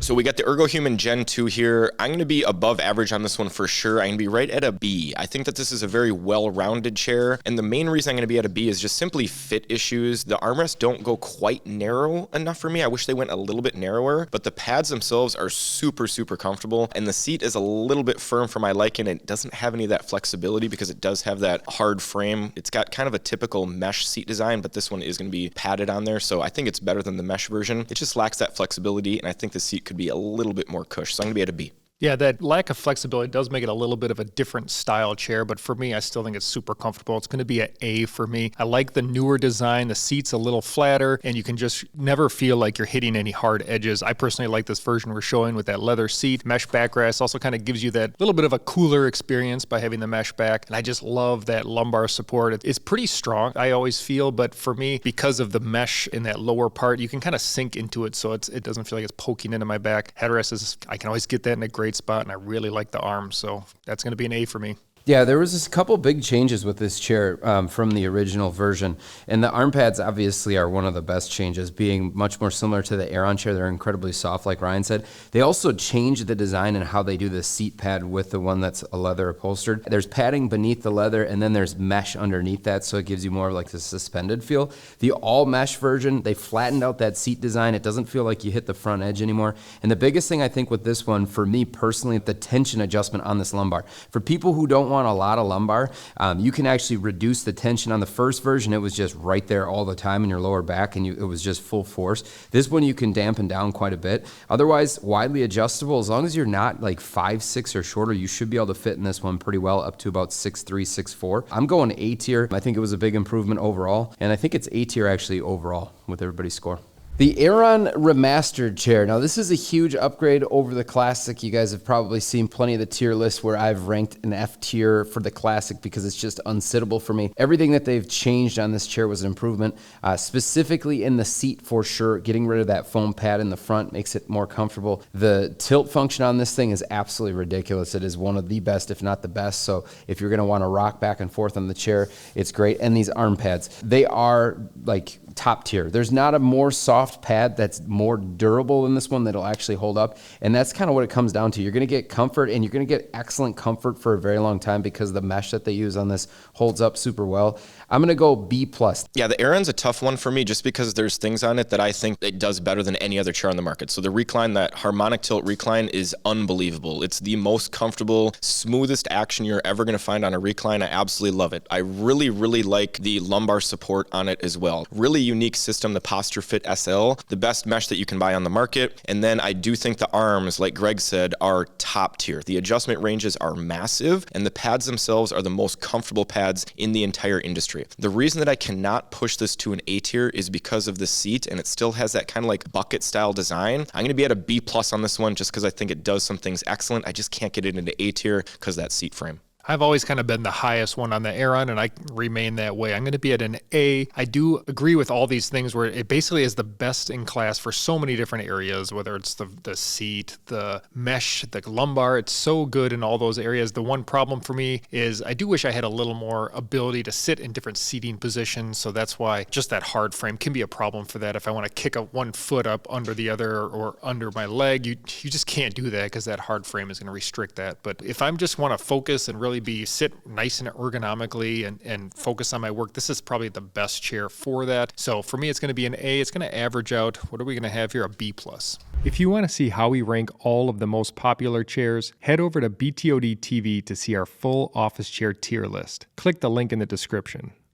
So we got the Ergohuman Gen 2 here. I'm going to be above average on this one for sure. I'm going to be right at a B. I think that this is a very well-rounded chair, and the main reason I'm going to be at a B is just simply fit issues. The armrests don't go quite narrow enough for me. I wish they went a little bit narrower, but the pads themselves are super, super comfortable, and the seat is a little bit firm for my liking. It doesn't have any of that flexibility because it does have that hard frame. It's got kind of a typical mesh seat design, but this one is going to be padded on there, so I think it's better than the mesh version. It just lacks that flexibility, and I think the seat could be a little bit more cush, so I'm going to be at a B. Yeah, that lack of flexibility does make it a little bit of a different style chair, but for me, I still think it's super comfortable. It's going to be an A for me. I like the newer design. The seat's a little flatter, and you can just never feel like you're hitting any hard edges. I personally like this version we're showing with that leather seat. Mesh backrest also kind of gives you that little bit of a cooler experience by having the mesh back, and I just love that lumbar support. It's pretty strong, I always feel, but for me, because of the mesh in that lower part, you can kind of sink into it, so it doesn't feel like it's poking into my back. Headrest is, I can always get that in a great spot, and I really like the arms, so that's going to be an A for me. Yeah, there was a couple big changes with this chair from the original version, and the arm pads obviously are one of the best changes, being much more similar to the Aeron chair. They're incredibly soft, like Ryan said. They also changed the design and how they do the seat pad with the one that's a leather upholstered. There's padding beneath the leather, and then there's mesh underneath that, so it gives you more of like the suspended feel. The all mesh version, they flattened out that seat design. It doesn't feel like you hit the front edge anymore. And the biggest thing I think with this one, for me personally, the tension adjustment on this lumbar. For people who don't want a lot of lumbar, you can actually reduce the tension. On the first version, it was just right there all the time in your lower back, and it was just full force. This one you can dampen down quite a bit. Otherwise, widely adjustable. As long as you're not like 5'6" or shorter, you should be able to fit in this one pretty well, up to about 6'3", 6'4". I'm going A tier. I think it was a big improvement overall, and I think it's A tier actually overall with everybody's score. The Aeron Remastered chair. Now, this is a huge upgrade over the Classic. You guys have probably seen plenty of the tier lists where I've ranked an F tier for the Classic because it's just unsittable for me. Everything that they've changed on this chair was an improvement, specifically in the seat for sure. Getting rid of that foam pad in the front makes it more comfortable. The tilt function on this thing is absolutely ridiculous. It is one of the best, if not the best. So if you're going to want to rock back and forth on the chair, it's great. And these arm pads, they are like top tier. There's not a more soft pad that's more durable than this one that'll actually hold up, and that's kind of what it comes down to. You're going to get comfort, and you're going to get excellent comfort for a very long time because the mesh that they use on this holds up super well. I'm going to go B+. Yeah, the Aeron's a tough one for me just because there's things on it that I think it does better than any other chair on the market. So the recline, that harmonic tilt recline, is unbelievable. It's the most comfortable, smoothest action you're ever going to find on a recline. I absolutely love it. I really, really like the lumbar support on it as well. Really unique system, the Posture Fit SL, the best mesh that you can buy on the market. And then I do think the arms, like Greg said, are top tier. The adjustment ranges are massive, and the pads themselves are the most comfortable pads in the entire industry. The reason that I cannot push this to an A tier is because of the seat, and it still has that kind of like bucket style design. I'm going to be at a B+ on this one just because I think it does some things excellent. I just can't get it into A tier because of that seat frame. I've always kind of been the highest one on the Aeron, and I remain that way. I'm going to be at an A. I do agree with all these things where it basically is the best in class for so many different areas, whether it's the seat, the mesh, the lumbar. It's so good in all those areas. The one problem for me is I do wish I had a little more ability to sit in different seating positions, so that's why just that hard frame can be a problem for that. If I want to kick one foot up under the other or under my leg, you just can't do that because that hard frame is going to restrict that. But if I just want to focus and really sit nice and ergonomically and focus on my work, this is probably the best chair for that. So for me, it's going to be an A. It's going to average out, what are we going to have here, a B+. If you want to see how we rank all of the most popular chairs, head over to BTODtv to see our full office chair tier list. Click the link in the description.